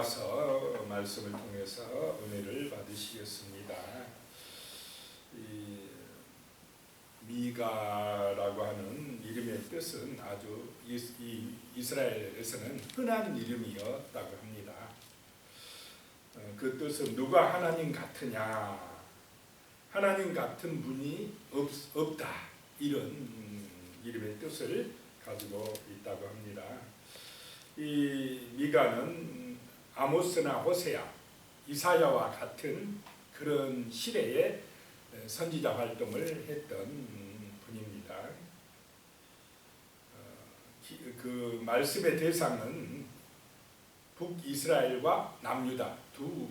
와서 말씀을 통해서 은혜를 받으시겠습니다. 이 미가라고 하는 이름의 뜻은 아주 이스라엘에서는 흔한 이름이었다고 합니다. 그 뜻은 누가 하나님 같으냐, 하나님 같은 분이 없다, 이런 이름의 뜻을 가지고 있다고 합니다. 이 미가는 아모스나 호세아, 이사야와 같은 그런 시대에 선지자 활동을 했던 분입니다. 그 말씀의 대상은 북이스라엘과 남유다 두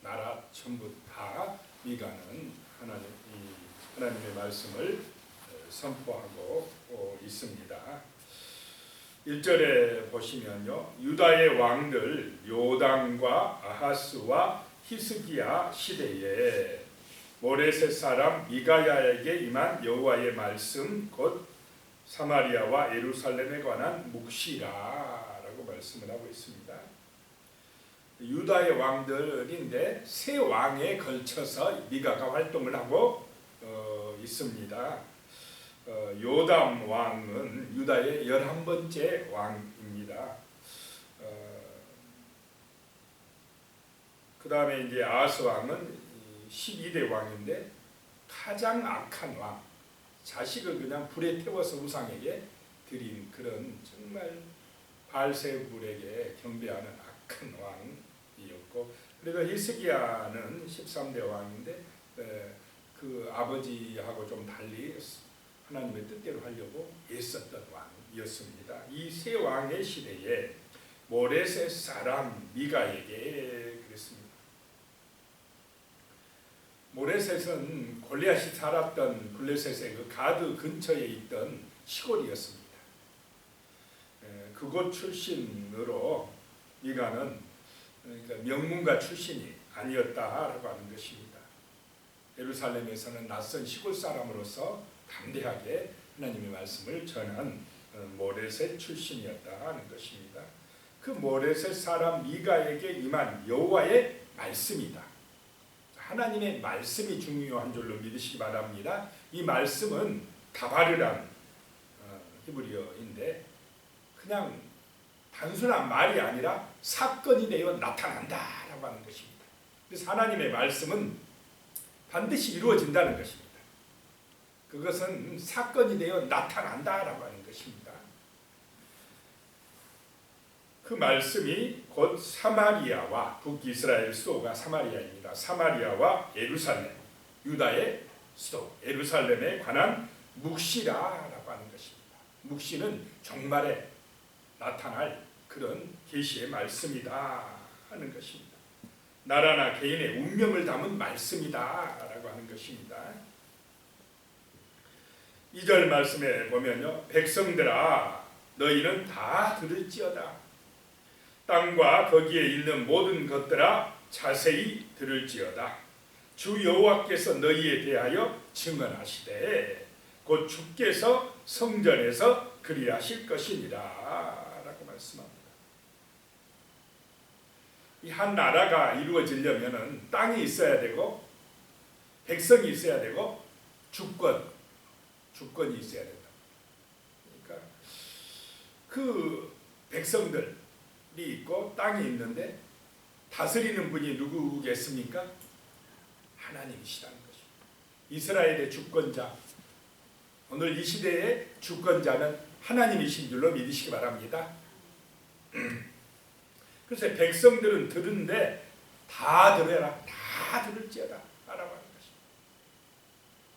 나라 전부 다 미가는 하나님의 말씀을 선포하고 있습니다. 1절에 보시면요, 유다의 왕들 요담과 아하스와 히스기야 시대에 모레셋 사람 미가야에게 임한 여호와의 말씀 곧 사마리아와 예루살렘에 관한 묵시라라고 말씀을 하고 있습니다. 유다의 왕들인데 세 왕에 걸쳐서 미가가 활동을 하고 있습니다. 요담 왕은 유다의 11번째 왕입니다. 그 다음에 이제 아하스 왕은 12대 왕인데 가장 악한 왕, 자식을 그냥 불에 태워서 우상에게 드린 그런 정말 바알세불에게 경배하는 악한 왕이었고, 그래도 히스기야는 13대 왕인데 그 아버지하고 좀 달리 하나님의 뜻대로 하려고 애썼던 왕이었습니다. 이 세 왕의 시대에 모레셋 사람 미가에게 그랬습니다. 모레셋은 골리앗이 살았던 블레셋의 그 가드 근처에 있던 시골이었습니다. 그곳 출신으로 미가는 그러니까 명문가 출신이 아니었다라고 하는 것입니다. 예루살렘에서는 낯선 시골 사람으로서 담대하게 하나님의 말씀을 전한 모레셋 출신이었다 하는 것입니다. 그 모레셋 사람 미가에게 임한 여호와의 말씀이다. 하나님의 말씀이 중요한 줄로 믿으시기 바랍니다. 이 말씀은 다바르란 히브리어인데 그냥 단순한 말이 아니라 사건이 되어 나타난다라고 하는 것입니다. 그래서 하나님의 말씀은 반드시 이루어진다는 것입니다. 그것은 사건이 되어 나타난다라고 하는 것입니다. 그 말씀이 곧 사마리아와 북이스라엘 수도가 사마리아입니다. 사마리아와 예루살렘, 유다의 수도 예루살렘에 관한 묵시라라고 하는 것입니다. 묵시는 종말에 나타날 그런 계시의 말씀이다 하는 것입니다. 나라나 개인의 운명을 담은 말씀이다라고 하는 것입니다. 2절 말씀에 보면요, 백성들아 너희는 다 들을지어다. 땅과 거기에 있는 모든 것들아 자세히 들을지어다. 주 여호와께서 너희에 대하여 증언하시되 곧 주께서 성전에서 그리하실 것이니라 라고 말씀합니다. 이 한 나라가 이루어지려면 땅이 있어야 되고 백성이 있어야 되고 주권이 있어야 된다. 그러니까 그 백성들이 있고 땅이 있는데 다스리는 분이 누구겠습니까? 하나님이시라는 것입니다. 이스라엘의 주권자, 오늘 이 시대의 주권자는 하나님이신 줄로 믿으시기 바랍니다. 그래서 백성들은 들은데 다 들어라, 다 들을지어다 라고 하는 것입니다.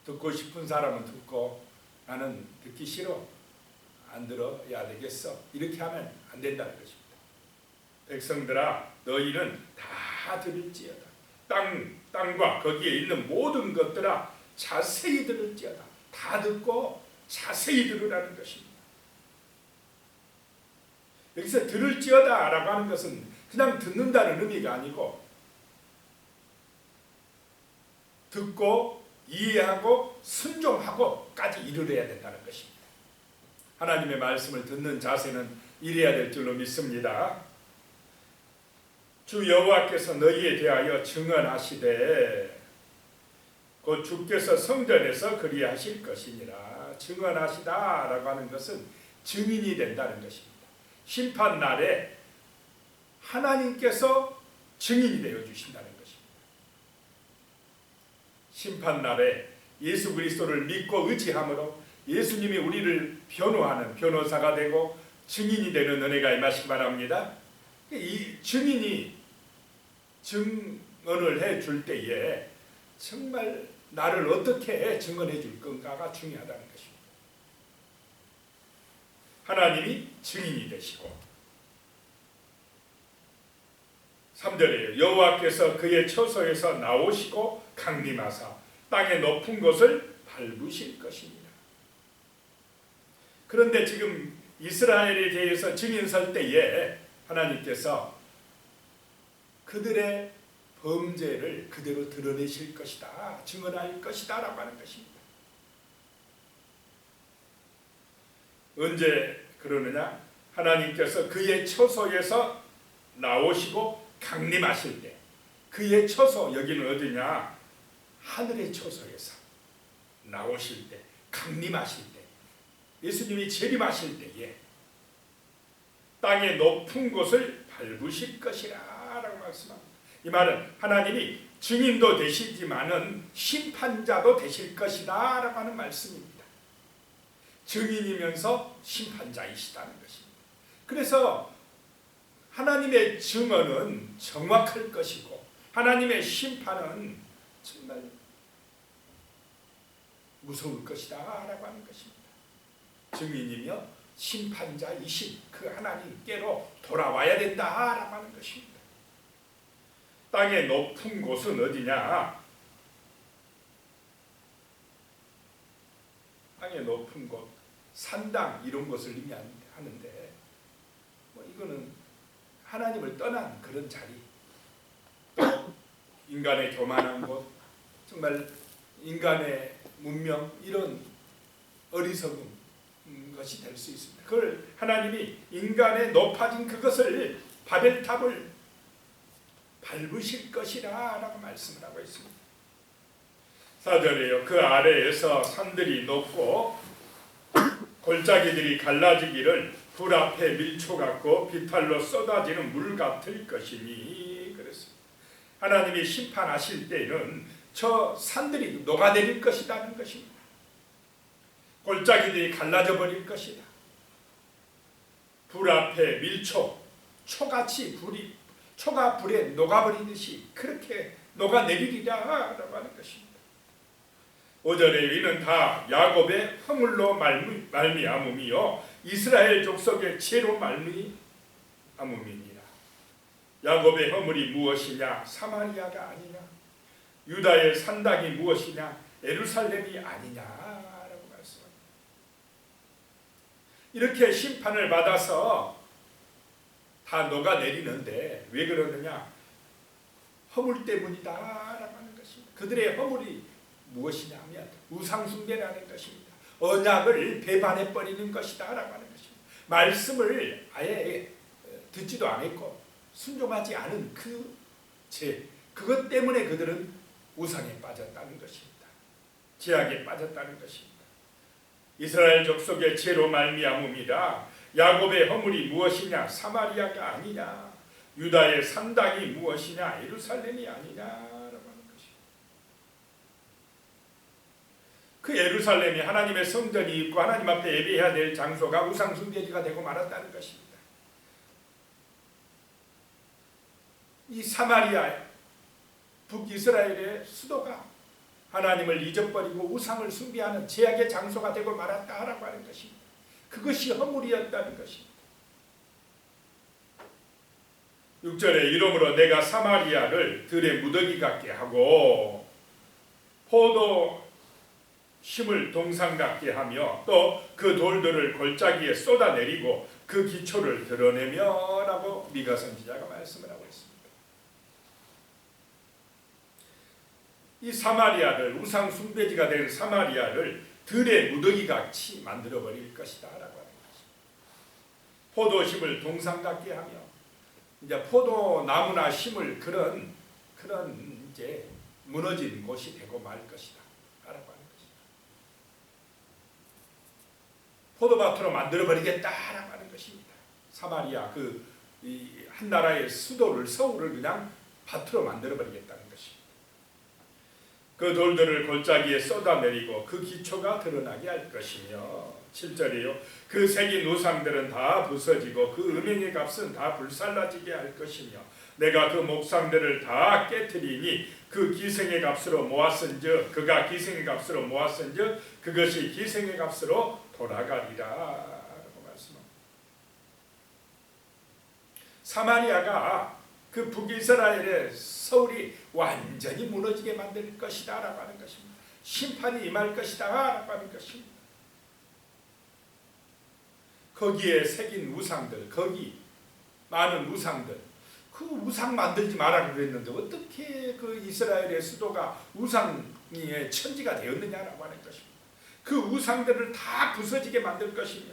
듣고 싶은 사람은 듣고 나는 듣기 싫어, 안 들어야 되겠어, 이렇게 하면 안 된다는 것입니다. 백성들아 너희는 다 들을지어다. 땅과 거기에 있는 모든 것들아 자세히 들을지어다. 다 듣고 자세히 들으라는 것입니다. 여기서 들을지어다 라고 하는 것은 그냥 듣는다는 의미가 아니고 듣고 이해하고 순종하고까지 이르러야 된다는 것입니다. 하나님의 말씀을 듣는 자세는 이래야 될 줄로 믿습니다. 주 여호와께서 너희에 대하여 증언하시되 곧 주께서 성전에서 그리하실 것이니라. 증언하시다라고 하는 것은 증인이 된다는 것입니다. 심판날에 하나님께서 증인이 되어 주신다는 것입니다. 심판날에 예수 그리스도를 믿고 의지함으로 예수님이 우리를 변호하는 변호사가 되고 증인이 되는 은혜가 임하시기 바랍니다. 이 증인이 증언을 해줄 때에 정말 나를 어떻게 증언해 줄 건가가 중요하다는 것입니다. 하나님이 증인이 되시고 3절에요. 여호와께서 그의 처소에서 나오시고 강림하사 땅의 높은 곳을 밟으실 것입니다. 그런데 지금 이스라엘에 대해서 증인 설 때에 하나님께서 그들의 범죄를 그대로 드러내실 것이다, 증언할 것이다 라고 하는 것입니다. 언제 그러느냐? 하나님께서 그의 처소에서 나오시고 강림하실 때, 그의 처소, 여기는 어디냐? 하늘의 처소에서 나오실 때, 강림하실 때, 예수님이 재림하실 때에 땅의 높은 곳을 밟으실 것이라 라고 말씀합니다. 이 말은 하나님이 증인도 되시지만은 심판자도 되실 것이다 라고 하는 말씀입니다. 증인이면서 심판자이시다는 것입니다. 그래서 하나님의 증언은 정확할 것이고 하나님의 심판은 정말 무서울 것이다 라고 하는 것입니다. 증인이며 심판자이신 그 하나님께로 돌아와야 된다라고 하는 것입니다. 땅의 높은 곳은 어디냐? 땅의 높은 곳, 산당 이런 것을 의미하는데 이거는 하나님을 떠난 그런 자리, 또 인간의 교만한 곳, 정말 인간의 문명 이런 어리석음 것이 될 수 있습니다. 그걸 하나님이 인간의 높아진 그것을 바벨탑을 밟으실 것이라 라고 말씀을 하고 있습니다. 4절에요. 그 아래에서 산들이 높고 골짜기들이 갈라지기를 불 앞에 밀초 같고 비탈로 쏟아지는 물 같을 것이니 그랬습니다. 하나님이 심판하실 때는 저 산들이 녹아내릴 것이라는 것입니다. 골짜기들이 갈라져 버릴 것이다. 불 앞에 밀초, 초같이 초가 불에 녹아버리듯이 그렇게 녹아내리리라라고 하는 것입니다. 5절에 이는 다 야곱의 허물로 말미암음이요 이스라엘 족속의 죄로 말미암음이니라. 야곱의 허물이 무엇이냐? 사마리아가 아니냐? 유다의 산당이 무엇이냐? 예루살렘이 아니냐라고 말씀합니다. 이렇게 심판을 받아서 다 녹아내리는데 왜 그러느냐? 허물 때문이다라고 하는 것입니다. 그들의 허물이 무엇이냐 하면 우상숭배라는 것입니다. 언약을 배반해버리는 것이다라고 하는 것입니다. 말씀을 아예 듣지도 않았고 순종하지 않은 그 죄, 그것 때문에 그들은 우상에 빠졌다는 것입니다. 죄악에 빠졌다는 것입니다. 이스라엘 족속의 죄로 말미암음이라. 야곱의 허물이 무엇이냐? 사마리아가 아니냐? 유다의 산당이 무엇이냐? 예루살렘이 아니냐라고 하는 것입니다. 그 예루살렘이 하나님의 성전이 있고 하나님 앞에 예배해야 될 장소가 우상 숭배지가 되고 말았다는 것입니다. 이 사마리아 북이스라엘의 수도가 하나님을 잊어버리고 우상을 숭배하는 죄악의 장소가 되고 말았다라고 하는 것입니다. 그것이 허물이었다는 것입니다. 6절에 이러므로 내가 사마리아를 들의 무더기 같게 하고 포도 심을 동상 같게 하며 또 그 돌들을 골짜기에 쏟아내리고 그 기초를 드러내며 라고 미가 선지자가 말씀을 하고 있습니다. 이 사마리아를 우상 숭배지가 된 사마리아를 들의 무더기 같이 만들어 버릴 것이다 라고 하는 것입니다. 포도심을 동상 같게 하며 이제 포도나무나 심을 그런 이제 무너진 곳이 되고 말 것이다 라고 하는 것이다. 포도밭으로 만들어 버리겠다라고 하는 것입니다. 사마리아 한 나라의 수도를 서울을 그냥 밭으로 만들어 버리겠다는 것입니다. 그 돌들을 골짜기에 쏟아내리고 그 기초가 드러나게 할 것이며 7절이요. 그 새긴 우상들은 다 부서지고 그 음행의 값은 다 불살라지게 할 것이며 내가 그 목상들을 다 깨트리니 그 기생의 값으로 모았은즉 그가 기생의 값으로 모았은즉 그것이 기생의 값으로 돌아가리라 라고 말씀합니다. 사마리아가 그 북이스라엘의 서울이 완전히 무너지게 만들 것이다 라고 하는 것입니다. 심판이 임할 것이다 라고 하는 것입니다. 거기에 새긴 우상들, 거기 많은 우상들, 그 우상 만들지 마라 그랬는데 어떻게 그 이스라엘의 수도가 우상의 천지가 되었느냐라고 하는 것입니다. 그 우상들을 다 부서지게 만들 것이며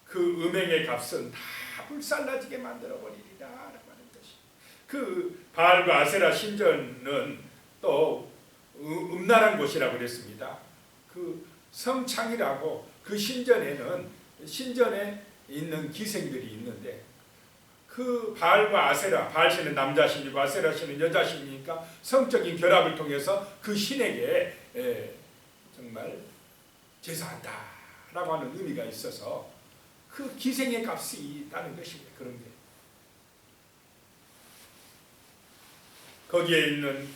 그 음행의 값은 다 불살라지게 만들어 버리리라 라고 하는 것입니다. 그 바알과 아세라 신전은 또 음란한 곳이라고 그랬습니다. 그 성창이라고 그 신전에 있는 기생들이 있는데 그 바알과 아세라, 바알 신은 남자 신이고 아세라 신은 여자 신이니까 성적인 결합을 통해서 그 신에게 정말 제사한다라고 하는 의미가 있어서 그 기생의 값이 있다는 것입니다. 그런 게 거기에 있는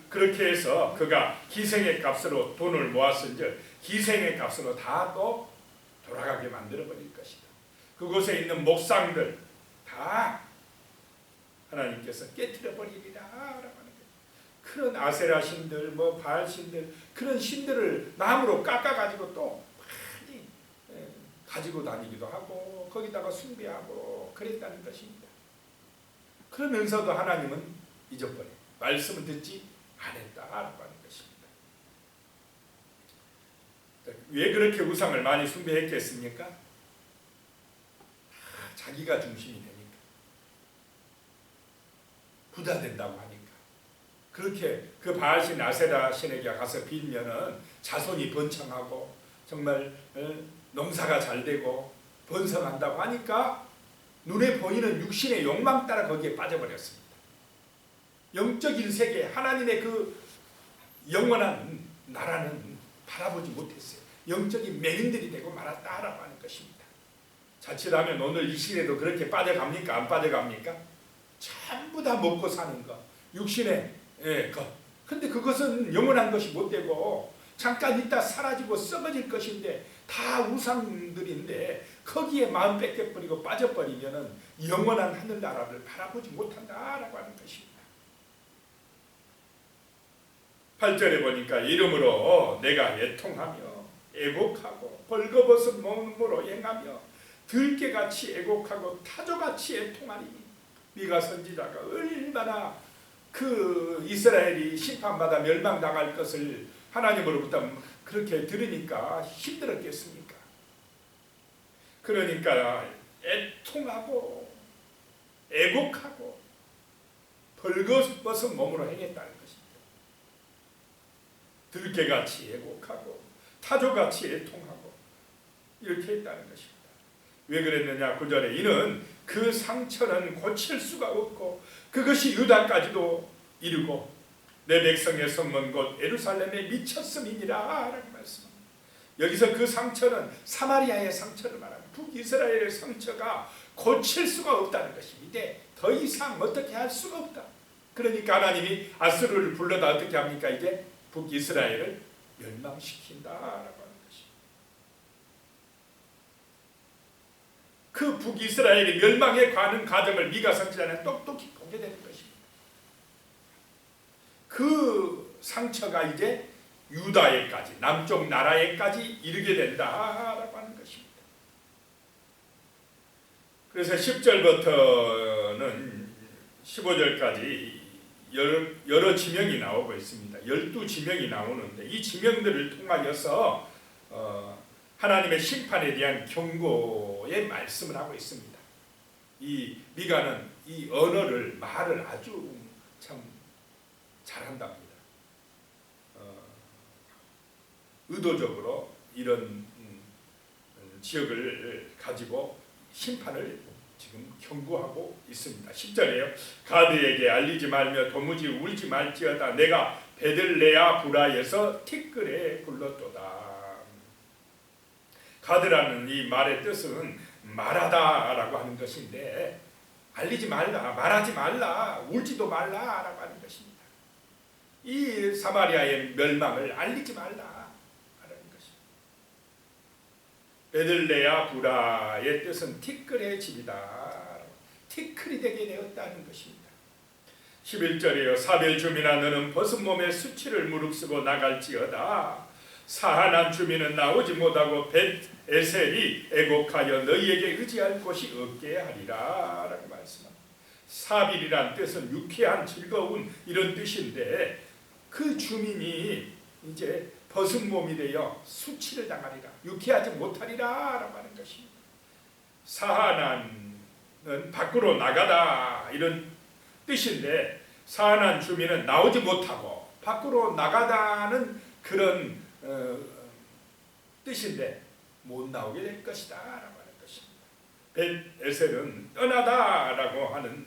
그렇게 해서 그가 기생의 값으로 돈을 모았은즉 기생의 값으로 다 또 돌아가게 만들어 버릴 것이다. 그곳에 있는 목상들 다 하나님께서 깨트려 버리리라 라고 하는 거예요. 그런 아세라 신들, 바알 신들 그런 신들을 나무로 깎아 가지고 또 많이 가지고 다니기도 하고 거기다가 숭배하고 그랬다는 것입니다. 그러면서도 하나님은 잊어버려 말씀을 듣지 않았다라고 하는 것입니다. 왜 그렇게 우상을 많이 숭배했겠습니까? 자기가 중심이 되니까, 부자 된다고 하니까. 그렇게 그 바알신 아세라 신에게 가서 빌면은 자손이 번창하고 정말 농사가 잘 되고 번성한다고 하니까 눈에 보이는 육신의 욕망 따라 거기에 빠져버렸습니다. 영적인 세계, 하나님의 그 영원한 나라는 바라보지 못했어요. 영적인 맹인들이 되고 말았다라고 하는 것입니다. 자칫하면 오늘 이 시대도 그렇게 빠져갑니까? 안 빠져갑니까? 전부 다 먹고 사는 것, 육신의 것. 근데 그것은 영원한 것이 못 되고 잠깐 있다 사라지고 썩어질 것인데 다 우상들인데 거기에 마음 뺏겨버리고 빠져버리면은 영원한 하늘나라를 바라보지 못한다라고 하는 것입니다. 8절에 보니까 이름으로 내가 애통하며 애곡하고 벌거벗은 몸으로 행하며 들깨같이 애곡하고 타조같이 애통하니 미가 선지자가 얼마나 그 이스라엘이 심판받아 멸망당할 것을 하나님으로부터 그렇게 들으니까 힘들었겠습니까? 그러니까 애통하고 애곡하고 벌거벗은 몸으로 행했다는 것입니다. 들깨같이 애곡하고 타조같이 애통하고 이렇게 했다는 것입니다. 왜 그랬느냐? 9절에 이는 그 상처는 고칠 수가 없고 그것이 유다까지도 이르고 내 백성의 성문 곧 예루살렘에 미쳤음이니라 라고 말씀합니다. 여기서 그 상처는 사마리아의 상처를 말합니다. 북이스라엘의 상처가 고칠 수가 없다는 것입니다. 더 이상 어떻게 할 수가 없다. 그러니까 하나님이 아수르를 불러다 어떻게 합니까? 이제 북이스라엘을 멸망시킨다라고 하는 것입니다. 그 북이스라엘이 멸망해 가는 과정을 미가 선지자는 똑똑히 보게 되는 것입니다. 그 상처가 이제 유다에까지 남쪽 나라에까지 이르게 된다라고 하는 것입니다. 그래서 10절부터는 15절까지 여러 지명이 나오고 있습니다. 12지명이 나오는데 이 지명들을 통하여서 하나님의 심판에 대한 경고의 말씀을 하고 있습니다. 이 미가는 이 언어를 말을 아주 참 잘한답니다. 의도적으로 이런 지역을 가지고 심판을 지금 경고하고 있습니다. 10절에요. 가드에게 알리지 말며 도무지 울지 말지어다. 내가 베들레아 브라에서 티끌에 굴렀도다. 가드라는 이 말의 뜻은 말하다라고 하는 것인데, 알리지 말라, 말하지 말라, 울지도 말라라고 하는 것입니다. 이 사마리아의 멸망을 알리지 말라. 베들레아 브라의 뜻은 티끌의 집이다. 티끌이 되게 되었다는 것입니다. 11절에요. 사벨 주민아 너는 벗은 몸에 수치를 무릅쓰고 나갈지어다. 사하난 주민은 나오지 못하고 벳 에셀이 애곡하여 너희에게 의지할 곳이 없게 하리라 라고 말씀합니다. 사빌이란 뜻은 유쾌한 즐거운 이런 뜻인데, 그 주민이 이제 벗은 몸이 되어 수치를 당하리라, 유쾌하지 못하리라 라고 하는 것입니다. 사하난은 밖으로 나가다 이런 뜻인데, 사하난 주민은 나오지 못하고 밖으로 나가다는 그런 뜻인데 못 나오게 될 것이다 라고 하는 것입니다. 벳 에셀은 떠나다 라고 하는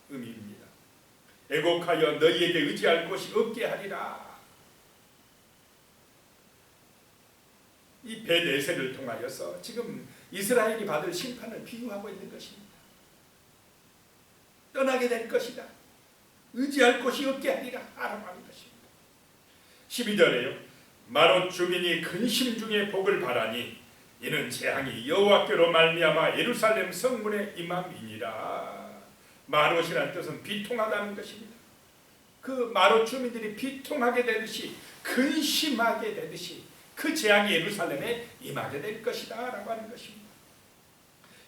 의미입니다. 애곡하여 너희에게 의지할 곳이 없게 하리라. 이 벳 에셀을 통하여서 지금 이스라엘이 받을 심판을 비유하고 있는 것입니다. 떠나게 될 것이다. 의지할 곳이 없게 하리라 라고 하는 것입니다. 12절에요. 마롯 주민이 근심 중에 복을 바라니 이는 재앙이 여호와께로 말미암아 예루살렘 성문에 임함이니라. 마롯이라는 뜻은 비통하다는 것입니다. 그 마롯 주민들이 비통하게 되듯이, 근심하게 되듯이 그 재앙이 예루살렘에 임하게 될 것이다 라고 하는 것입니다.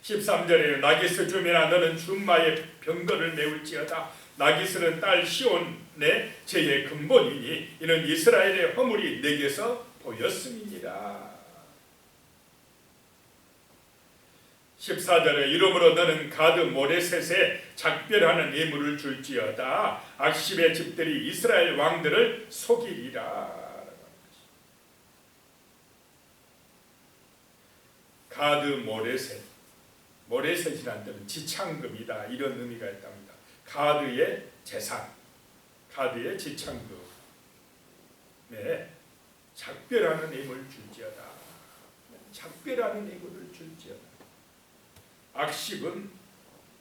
13절에 나기스 주민아 너는 준마의 병거를 메울지어다. 나기스는 딸 시온의 제의 근본이니 이는 이스라엘의 허물이 내게서 보였음이니라. 14절에 이러므로 너는 가드 모레셋에 작별하는 예물을 줄지어다. 악십의 집들이 이스라엘 왕들을 속이리라. 가드 모레셋, 모레셋이라는 뜻은 지창금이다 이런 의미가 있답니다. 가드의 재산, 가드의 지창금에 작별하는 예물을 줄지어다. 작별하는 예물을 줄지어다. 악십은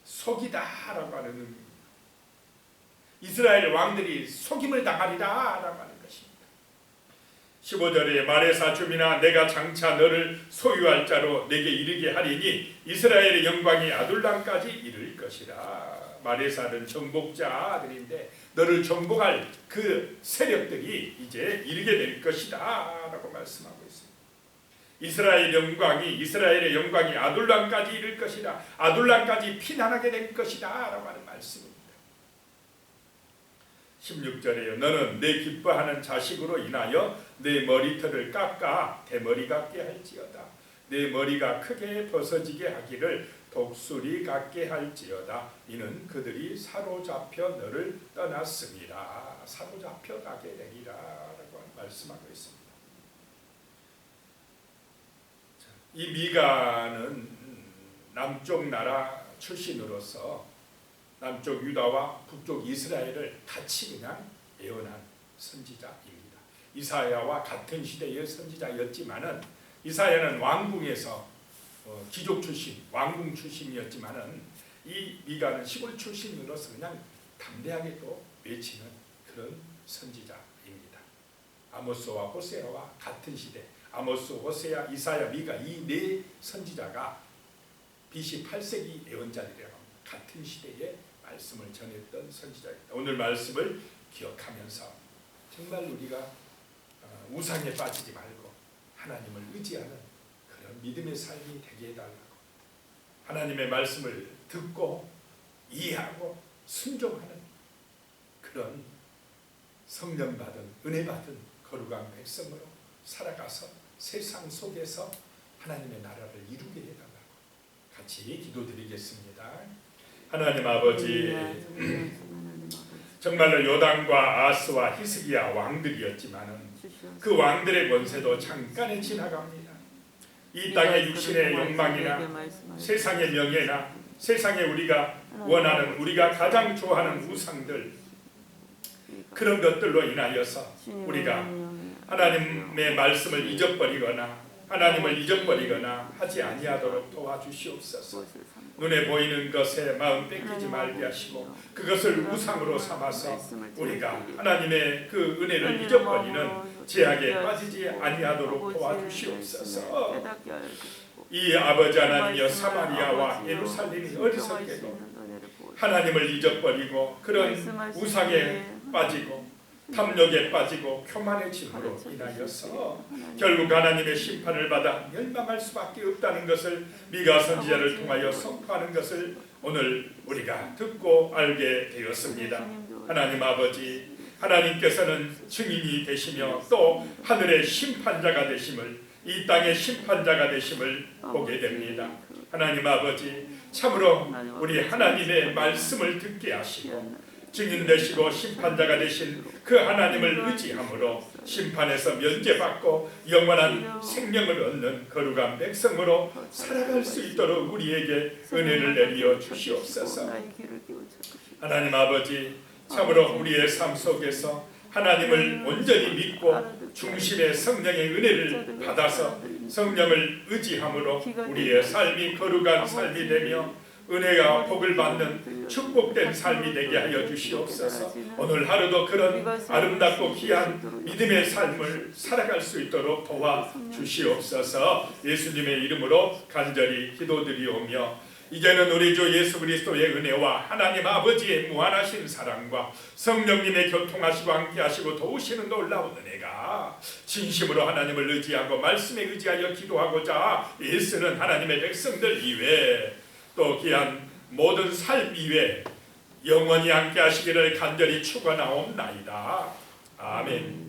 속이다라고 하는 의미입니다. 이스라엘 왕들이 속임을 당하리라라고 하는 것입니다. 15절에 마레사 주민아 내가 장차 너를 소유할 자로 내게 이르게 하리니 이스라엘의 영광이 아둘람까지 이를 것이라. 마레사는 정복자들인데 너를 정복할 그 세력들이 이제 이르게 될 것이다 라고 말씀하고 있습니다. 이스라엘의 영광이 아둘람까지 이를 것이다. 아둘람까지 피난하게 될 것이다 라고 하는 말씀입니다. 16절에요. 너는 내 기뻐하는 자식으로 인하여 내 머리털을 깎아 대머리 같게 할지어다. 내 머리가 크게 벗어지게 하기를 독수리 같게 할지어다. 이는 그들이 사로잡혀 너를 떠났음이라. 사로잡혀 가게 되리라 라고 말씀하고 있습니다. 이 미가는 남쪽 나라 출신으로서 남쪽 유다와 북쪽 이스라엘을 같이 그냥 예언한 선지자입니다. 이사야와 같은 시대의 선지자였지만은, 이사야는 왕궁에서 귀족 출신, 왕궁 출신이었지만은 이 미가는 시골 출신으로서 그냥 담대하게 또 외치는 그런 선지자입니다. 아모스와 호세아와 같은 시대, 아모스, 호세아, 이사야, 미가 이 네 선지자가 BC 8세기 예언자들이라고 합니다. 같은 시대에 말씀을 전했던 선지자입니다. 오늘 말씀을 기억하면서 정말 우리가 우상에 빠지지 말고 하나님을 의지하는 그런 믿음의 삶이 되게 해달라고, 하나님의 말씀을 듣고 이해하고 순종하는 그런 성령 받은 은혜 받은 거룩한 백성으로 살아가서 세상 속에서 하나님의 나라를 이루게 해달라고 같이 기도드리겠습니다. 하나님 아버지, 정말로 요담과 아스와 히스기야 왕들이었지만은 그 왕들의 권세도 잠깐에 지나갑니다. 이 땅의 육신의 욕망이나 세상의 명예나 세상에 우리가 원하는, 우리가 가장 좋아하는 우상들, 그런 것들로 인하여서 우리가 하나님의 말씀을 잊어버리거나 하나님을 잊어버리거나 하지 아니하도록 도와주시옵소서. 눈에 보이는 것에 마음 뺏기지 말게 하시고 그것을 우상으로 삼아서 우리가 하나님의 그 은혜를 잊어버리는 제약에 빠지지 아니하도록 도와주시옵소서. 이 아버지 하나님여, 사마리아와 예루살렘이 어리석게도 하나님을 잊어버리고 그런 우상에 빠지고 탐욕에 빠지고 교만해짐으로 인하여서 결국 하나님의 심판을 받아 멸망할 수밖에 없다는 것을 미가 선지자를 통하여 선포하는 것을 오늘 우리가 듣고 알게 되었습니다. 하나님 아버지, 하나님께서는 증인이 되시며 또 하늘의 심판자가 되심을, 이 땅의 심판자가 되심을 보게 됩니다. 하나님 아버지, 참으로 우리 하나님의 말씀을 듣게 하시고 증인 되시고 심판자가 되신 그 하나님을 의지함으로 심판에서 면제받고 영원한 생명을 얻는 거룩한 백성으로 살아갈 수 있도록 우리에게 은혜를 내리어 주시옵소서. 하나님 아버지, 참으로 우리의 삶 속에서 하나님을 온전히 믿고 중심의 성령의 은혜를 받아서 성령을 의지함으로 우리의 삶이 거룩한 삶이 되며 은혜와 복을 받는 축복된 삶이 되게 하여 주시옵소서. 오늘 하루도 그런 아름답고 귀한 믿음의 삶을 살아갈 수 있도록 도와주시옵소서. 예수님의 이름으로 간절히 기도드리오며 이제는 우리 주 예수 그리스도의 은혜와 하나님 아버지의 무한하신 사랑과 성령님의 교통하시고 함께하시고 도우시는 놀라운 은혜가 진심으로 하나님을 의지하고 말씀에 의지하여 기도하고자 애쓰는 하나님의 백성들 이외에 또 귀한 모든 삶 이외에 영원히 함께 하시기를 간절히 축원하옵나이다. 아멘.